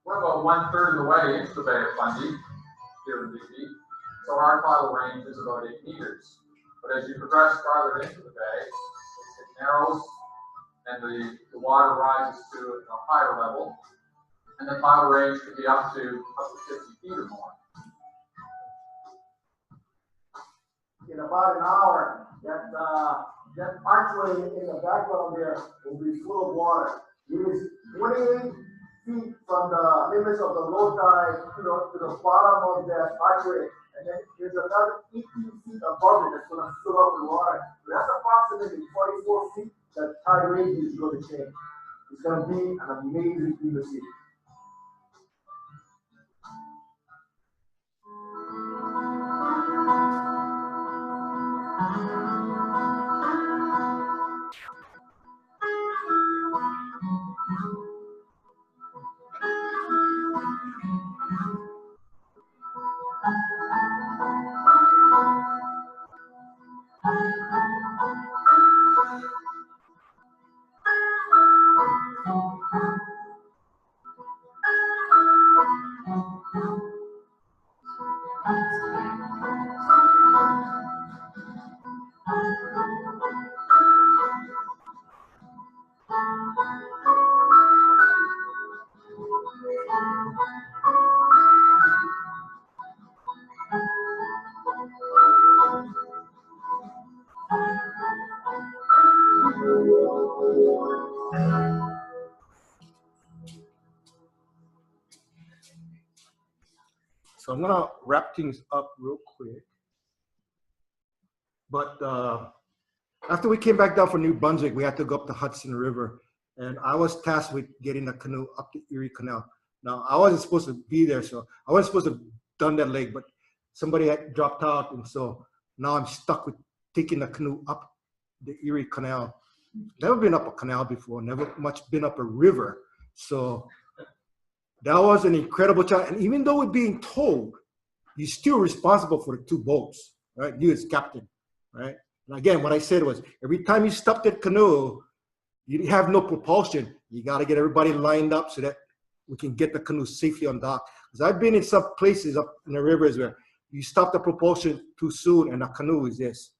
We're about 1/3 of the way into the Bay of Fundy here in BC, so our tidal range is about 8 meters. But as you progress farther into the bay, it narrows and the water rises to a higher level, and the tidal range could be up to 50 feet or more. In about an hour, that archway in the background there will be full of water. It is 28 feet from the limits of the low tide to the bottom of that archway, and then there's another 18 feet above it that's going to fill up with water. So that's approximately 44 feet that tide range is going to change. It's going to be an amazing thing to see. So I'm gonna wrap things up real quick. But after we came back down from New Brunswick, we had to go up the Hudson River, and I was tasked with getting a canoe up the Erie Canal. Now I wasn't supposed to be there, so I wasn't supposed to have done that leg, but somebody had dropped out, and so now I'm stuck with taking the canoe up the Erie Canal. Never been up a canal before, never much been up a river, so that was an incredible challenge. And even though we're being towed, you're still responsible for the two boats, right? You as captain, right? And again, what I said was, every time you stop that canoe, you have no propulsion. You got to get everybody lined up so that we can get the canoe safely on dock. Because I've been in some places up in the rivers where you stop the propulsion too soon and the canoe is just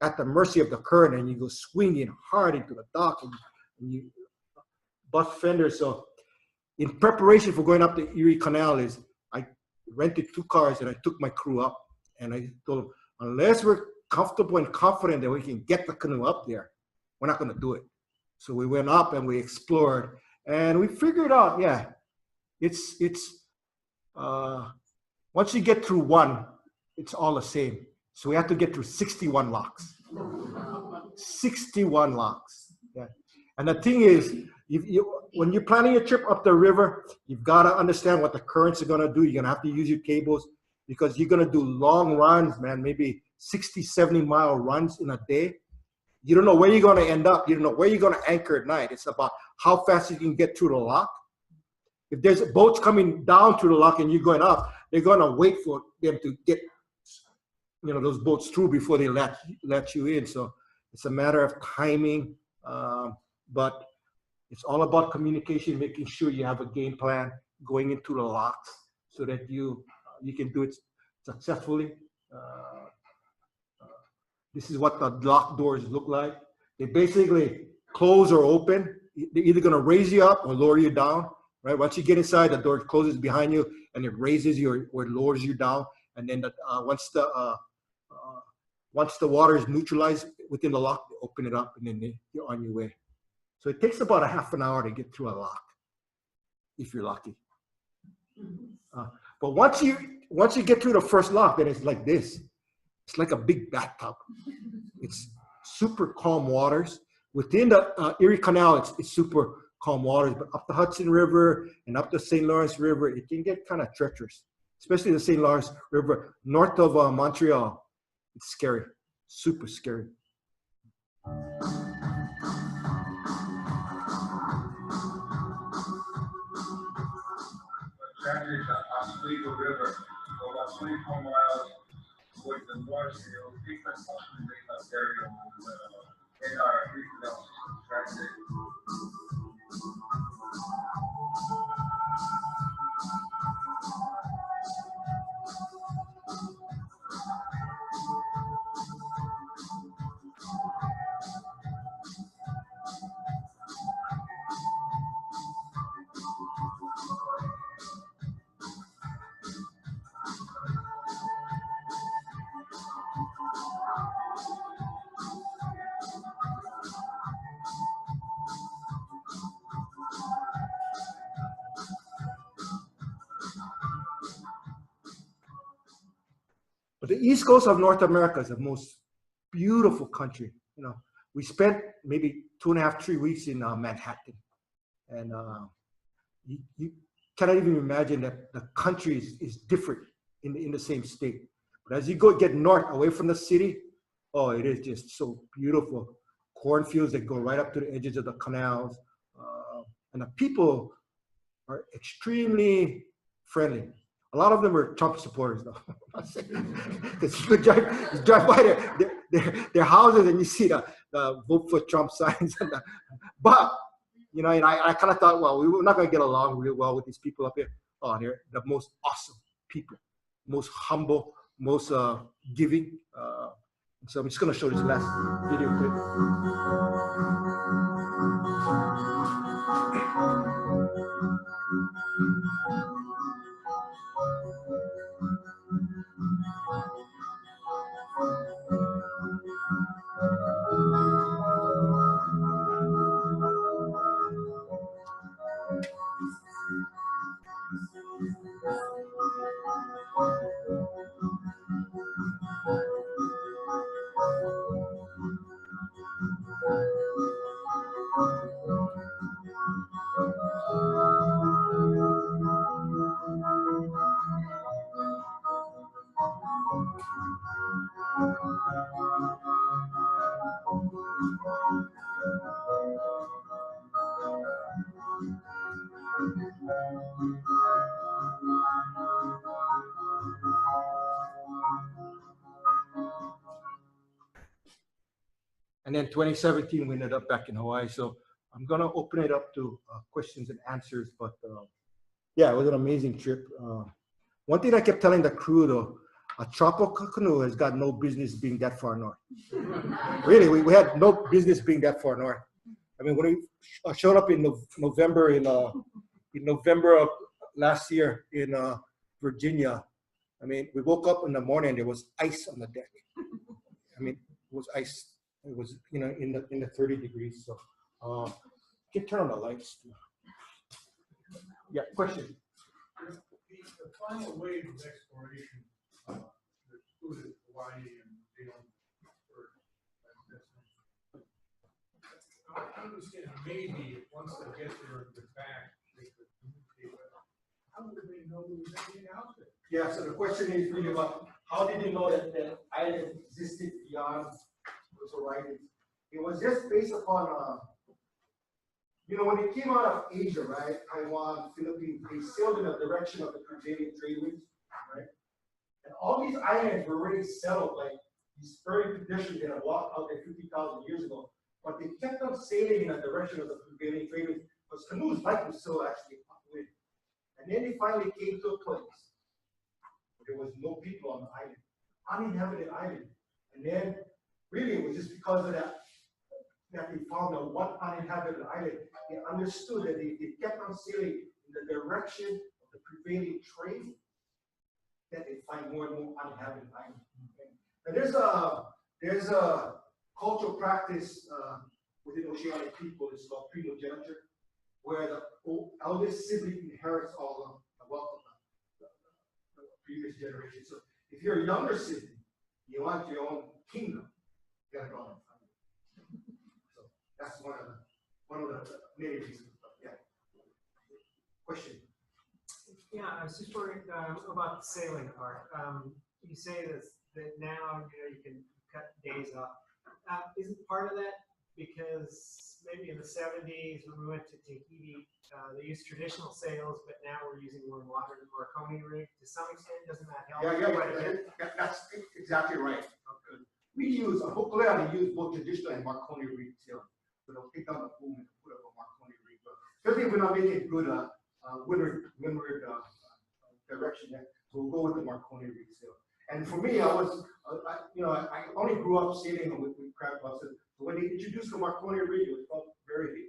at the mercy of the current, and you go swinging hard into the dock and you bust fenders. So in preparation for going up the Erie Canal, I rented 2 cars and I took my crew up, and I told them, unless we're comfortable and confident that we can get the canoe up there, we're not going to do it. So we went up and we explored, and we figured out, yeah, it's once you get through one, it's all the same. So we have to get through 61 locks. 61 locks. Yeah. And the thing is, when you're planning a trip up the river, you've got to understand what the currents are going to do. You're going to have to use your cables because you're going to do long runs, man, maybe 60, 70-mile runs in a day. You don't know where you're going to end up. You don't know where you're going to anchor at night. It's about how fast you can get through the lock. if there's boats coming down to the lock and you're going up, they're going to wait for them to get, those boats through before they let you in. So it's a matter of timing, but it's all about communication, making sure you have a game plan going into the locks so that you can do it successfully. This is what the lock doors look like. They basically close or open. They're either going to raise you up or lower you down, right? Once you get inside, the door closes behind you and it raises you or it lowers you down. And then once the water is neutralized within the lock, they open it up and then you're on your way. So it takes about a half an hour to get through a lock, if you're lucky. But once you get through the first lock, then it's like this. It's like a big bathtub. It's super calm waters. Within the Erie Canal, it's super calm waters, but up the Hudson River and up the St. Lawrence River, it can get kind of treacherous, especially the St. Lawrence River north of Montreal. It's scary, super scary. Traffic on Oswego River, for about 24 miles towards the north, it will take us up to the area in our reproduction traffic. But the East Coast of North America is the most beautiful country. We spent maybe 2.5, 3 weeks in Manhattan, and you cannot even imagine that the country is different in the same state. But as you get north, away from the city, oh, it is just so beautiful. Cornfields that go right up to the edges of the canals, and the people are extremely friendly. A lot of them are Trump supporters, though. Because you drive by their houses and you see the vote for Trump signs. But, and I kind of thought, well, we're not going to get along real well with these people up here. Oh, they're the most awesome people, most humble, most giving. So I'm just going to show this last video clip. And then 2017, we ended up back in Hawaii. So I'm going to open it up to questions and answers. But yeah, it was an amazing trip. One thing I kept telling the crew, though, a tropical canoe has got no business being that far north. Really, we had no business being that far north. I mean, when we showed up in November, in November of last year in Virginia, I mean, we woke up in the morning and there was ice on the deck. I mean, it was ice. It was, in the 30 degrees. So, you can turn on the lights. Yeah, question. The final wave of exploration that included Hawaii and I understand maybe once they get there and get back, they could communicate. How would they know there was anything out there? Yeah, so the question is really about how did they know that the island existed beyond those horizons? It was just based upon You know, when they came out of Asia, right, Taiwan, Philippines, they sailed in the direction of the prevailing trade winds, right? And all these islands were already settled, like these early pedestrians that had walked out there 50,000 years ago. But they kept on sailing in the direction of the prevailing trade winds because canoes like to sail actually upwind. And then they finally came to a place where there was no people on the island, uninhabited island. And then really it was just because of that they found a one uninhabited island. They understood that if they kept on sailing in the direction of the prevailing trade, that they find more and more uninhabited islands. Okay? And there's a cultural practice within Oceanic people. It's called primogeniture, where the eldest sibling inherits all the wealth of the previous generation. So if you're a younger sibling, you want your own kingdom, you gotta go on. So that's one of the many reasons. Yeah. Question. Yeah, I was just wondering about the sailing part. You say that now you can cut days off. Isn't part of that because maybe in the 70s when we went to Tahiti, they used traditional sails, but now we're using more modern Marconi rig to some extent. Doesn't that help? That's exactly right. Okay. We use a Hokule'a. They use both traditional and Marconi rig sail. So they'll pick up the boom and put up a Marconi rig. Especially if we're not making good windward direction, so we'll go with the Marconi rig sail. And for me, I only grew up sailing with crab buses. So when they introduced the Marconi rig, it felt very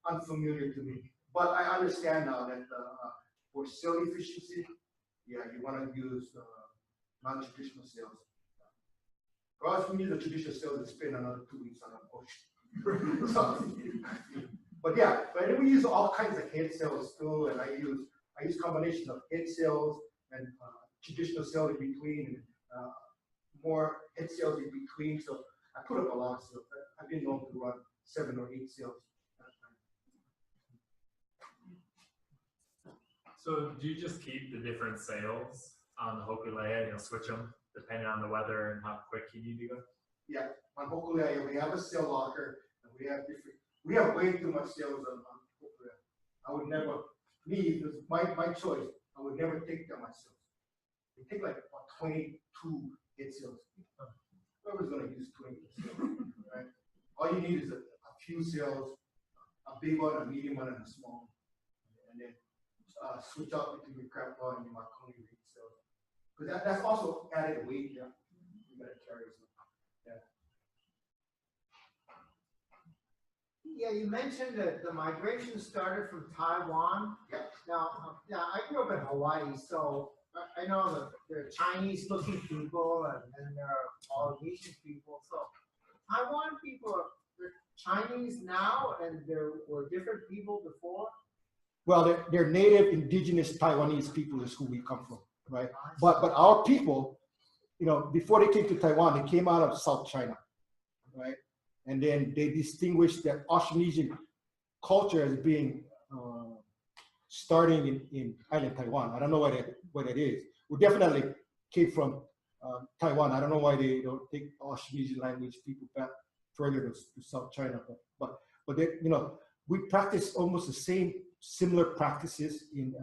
unfamiliar to me. But I understand now that for sail efficiency, yeah, you want to use non-traditional sails. For us, we use the traditional sails and spend another 2 weeks on an ocean. But then we use all kinds of head sails too, and I use combinations of head sails and traditional sails in between, and more head sails in between. So I put up a lot of sails. I've been known to run 7 or 8 sails. So do you just keep the different sails on the Hokule'a? You'll switch them depending on the weather and how quick you need to go? Yeah, on Hokule'a, we have a sail locker, and we have way too much sails on Hokule'a. I would never, it was my choice. I would never take them myself. We take like about 22 head sails. Whoever's going to use 20 sails, right? All you need is a few sails, a big one, a medium one, and a small one. And then switch out between your crab claw and your Marconi rig sails. Because that's also added weight, yeah. You gotta carry some. Yeah, you mentioned that the migration started from Taiwan. Yep. Now, I grew up in Hawaii, so I know that there are Chinese-looking people and there are Polynesian people. So Taiwan people are Chinese now, and there were different people before. Well, they're native indigenous Taiwanese people is who we come from, right? But our people, before they came to Taiwan, they came out of South China, right? And then they distinguished that Austronesian culture as being starting in island Taiwan. I don't know what that is. We definitely came from Taiwan. I don't know why they don't take Austronesian language people back further to South China. But they, we practice almost the similar practices in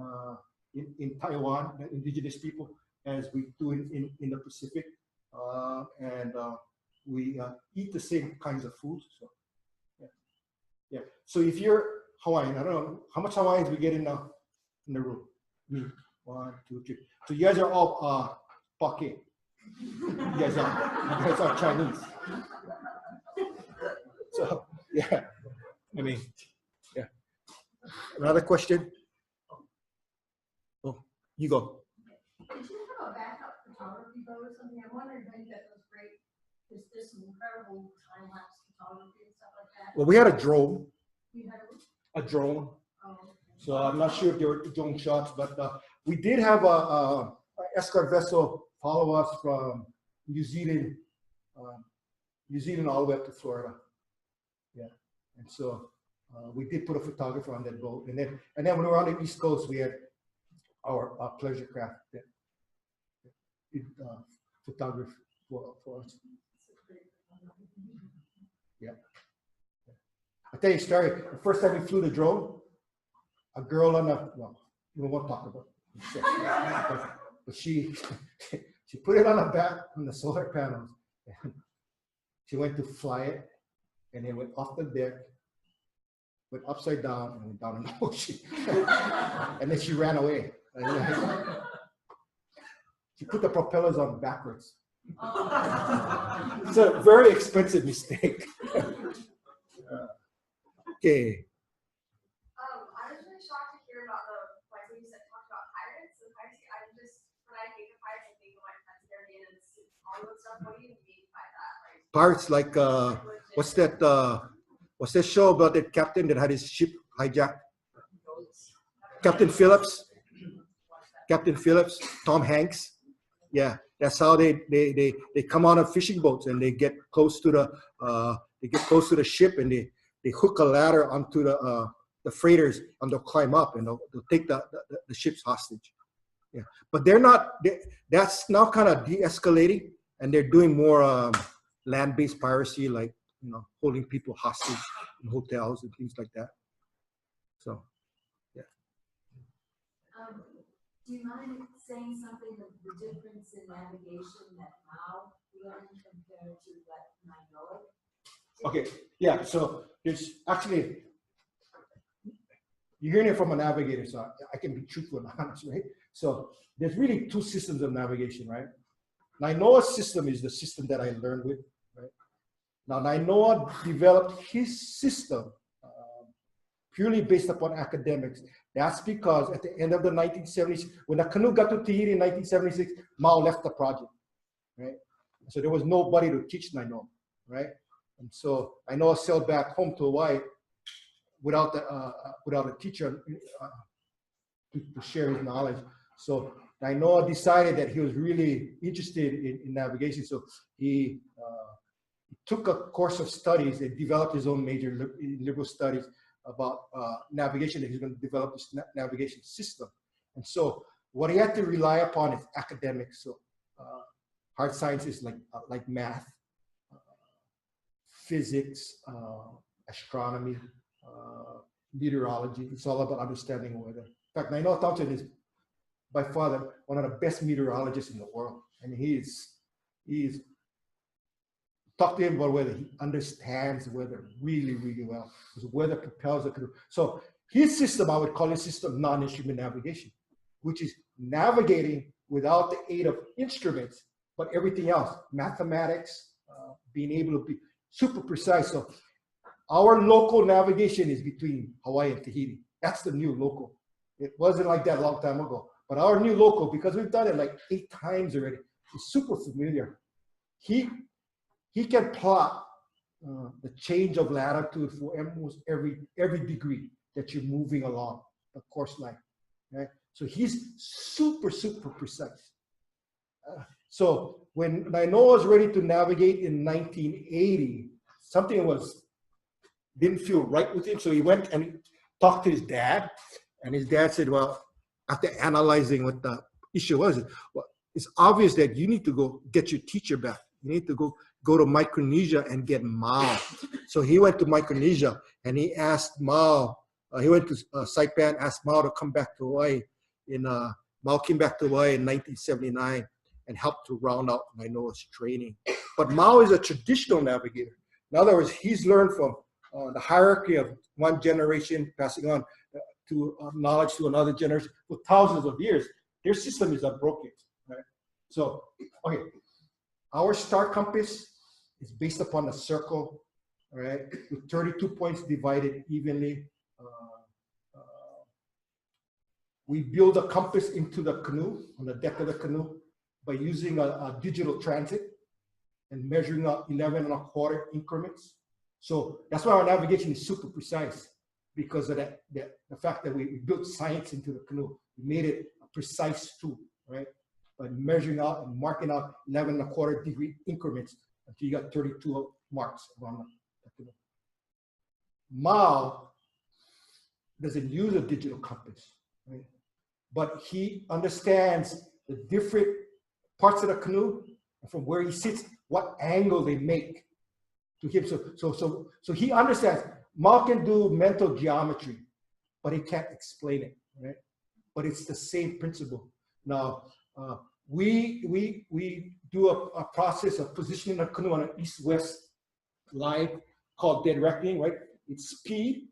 Taiwan, the indigenous people, as we do in the Pacific. We eat the same kinds of food. So, yeah. So if you're Hawaiian, I don't know how much Hawaiians we get in the room. Me, 1, 2, 3. So you guys are all Pake. You guys are Chinese. So yeah, yeah. Another question? Oh, you go. Did you have a backup photography boat or something? I'm wondering if that was great. There's some incredible time-lapse photography and stuff like that. Well, we had a drone. You had A drone. Oh, okay. So I'm not sure if there were drone shots, but we did have a escort vessel follow us from New Zealand all the way up to Florida. Yeah, and so we did put a photographer on that boat, and then when we were on the East Coast, we had our pleasure craft that did photography for us. Yeah. I tell you a story. The first time we flew the drone, a girl on the, well, we won't talk about it. But she put it on the back on the solar panels. And she went to fly it, and it went off the deck, went upside down, and went down in the ocean. And then she ran away. She put the propellers on backwards. It's a very expensive mistake. Okay. I was really shocked to hear about the, like when you said talked about pirates and piracy. When I think of pirates, I think of like Caribbean and Hollywood stuff. What do you mean by that? Like Pirates like what's that show about that captain that had his ship hijacked? Captain Phillips. Captain Phillips, Tom Hanks. Yeah, that's how they come out of fishing boats and they get close to the ship, and they hook a ladder onto the freighters, and they'll climb up and they'll take the ships hostage. Yeah, but that's now kind of de-escalating, and they're doing more land-based piracy, like holding people hostage in hotels and things like that. So, yeah. Do you mind saying something of the difference in navigation that Mao learned compared to what Nainoa? Okay, yeah, so there's actually, you're hearing it from a navigator, so I can be truthful and honest, right? So there's really two systems of navigation, right? Nainoa's system is the system that I learned with, right? Now, Nainoa developed his system purely based upon academics. That's because at the end of the 1970s, when the canoe got to Tahiti in 1976, Mao left the project, right? So there was nobody to teach Nainoa, right? And so Nainoa sailed back home to Hawaii without a teacher to share his knowledge. So Nainoa decided that he was really interested in navigation. So he took a course of studies and developed his own major in liberal studies about navigation, that he's going to develop this navigation system. And so what he had to rely upon is academics. So hard sciences like math, physics, astronomy, meteorology. It's all about understanding weather. In fact, Nainoa Thompson is by far one of the best meteorologists in the world. And he's talk to him about weather. He understands weather really, really well, because weather propels the canoe. So his system, I would call his system non-instrument navigation, which is navigating without the aid of instruments, but everything else, mathematics, being able to be super precise. So our local navigation is between Hawaii and Tahiti. That's the new local. It wasn't like that a long time ago. But our new local, because we've done it like 8 times already, is super familiar. He can plot the change of latitude for almost every degree that you're moving along the course line, right? So he's super, super precise. So when Nainoa was ready to navigate in 1980, something didn't feel right with him. So he went and talked to his dad, and his dad said, well, after analyzing what the issue was, well, it's obvious that you need to go get your teacher back. You need to go to Micronesia and get Mao. So he went to Micronesia and he asked Mao, he went to Saipan, asked Mao to come back to Hawaii. Mao came back to Hawaii in 1979 and helped to round out Nainoa's training. But Mao is a traditional navigator. In other words, he's learned from the hierarchy of one generation passing on to knowledge to another generation for thousands of years. Their system is unbroken, right? So, okay, our star compass is based upon a circle, right, with 32 points divided evenly. We build a compass into the canoe, on the deck of the canoe, by using a digital transit and measuring out 11 1/4 increments. So that's why our navigation is super precise, because of the fact that we built science into the canoe. We made it a precise tool, right? By measuring out and marking out 11 1/4 degree increments until you got 32 marks around the canoe. Mao doesn't use a digital compass, right? But he understands the different parts of the canoe, and from where he sits, what angle they make to him. So he understands Mao can do mental geometry, but he can't explain it, right? But it's the same principle. Now, we do a process of positioning a canoe on an east-west line called dead reckoning, right? It's speed,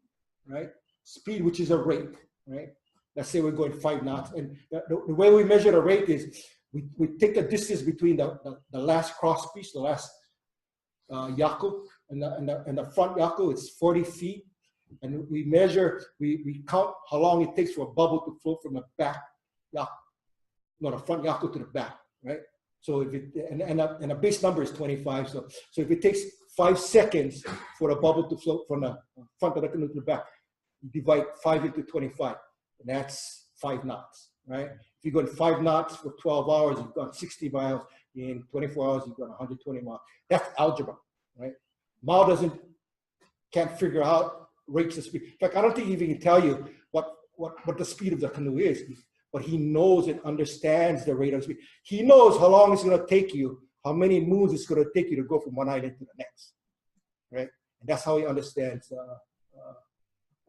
right? Speed, which is a rate, right? Let's say we're going 5 knots. And the way we measure the rate is we take the distance between the last cross piece, the last yaku, and the front yaku. It's 40 feet. And we measure, we count how long it takes for a bubble to float from the back yaku, no, the front yaku to the back, right? So if it, and a base number is 25. So if it takes 5 seconds for the bubble to float from the front of the canoe to the back, you divide 5 into 25, and that's 5 knots, right? If you go 5 knots for 12 hours, you've gone 60 miles. In 24 hours, you've gone 120 miles. That's algebra, right? Mao can't figure out rates of speed. In fact, I don't think he even can tell you what the speed of the canoe is, but he knows and understands the rate of speed. He knows how long it's going to take you, how many moves it's going to take you to go from one island to the next, right? And that's how he understands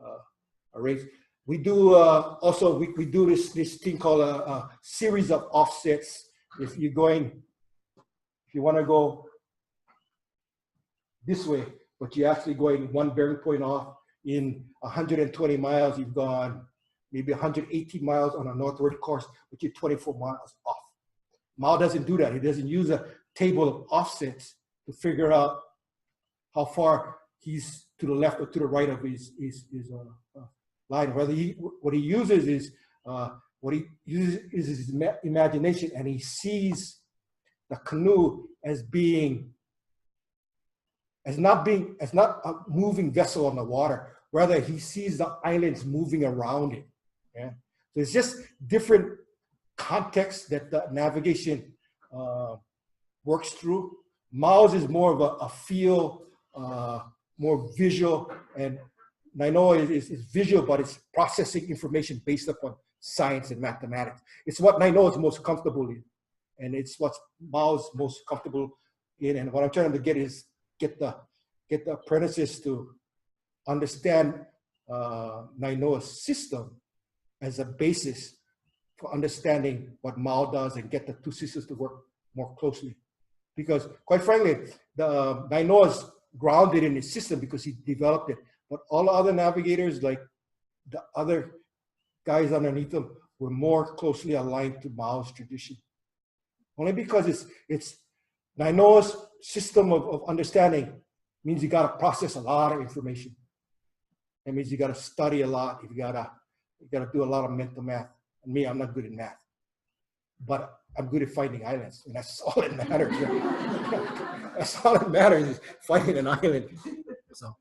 a race. We do also we do this thing called a series of offsets. If you want to go this way, but you're actually going one bearing point off in 120 miles, you've gone maybe 118 miles on a northward course, but you're 24 miles off. Mao doesn't do that. He doesn't use a table of offsets to figure out how far he's to the left or to the right of his line. What he uses is his imagination, and he sees the canoe as not a moving vessel on the water. Rather, he sees the islands moving around it. Yeah, so it's just different contexts that the navigation works through. Mao's is more of a feel, more visual, and Nainoa is visual, but it's processing information based upon science and mathematics. It's what Nainoa is most comfortable in, and it's what Mao's most comfortable in. And what I'm trying to get is get the apprentices to understand Nainoa's system as a basis for understanding what Mao does, and get the two systems to work more closely. Because quite frankly, the Nainoa is grounded in his system because he developed it. But all the other navigators, like the other guys underneath them, were more closely aligned to Mao's tradition. Only because it's Nainoa's system of understanding means you got to process a lot of information. It means you got to study a lot. You got to do a lot of mental math. And me, I'm not good at math, but I'm good at finding islands, and that's all that matters. That's all that matters is finding an island. So.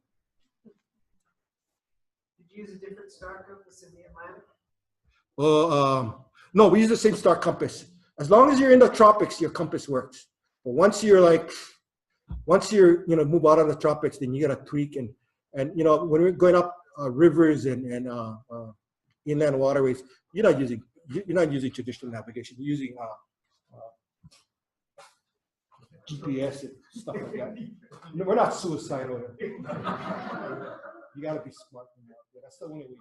Did you use a different star compass in the Atlantic? Well, no, we use the same star compass. As long as you're in the tropics, your compass works. But once you're move out of the tropics, then you got to tweak and when we're going up rivers and inland waterways, you're not using traditional navigation. You're using GPS and stuff like that. We're not suicidal. You got to be smart. That's the only way you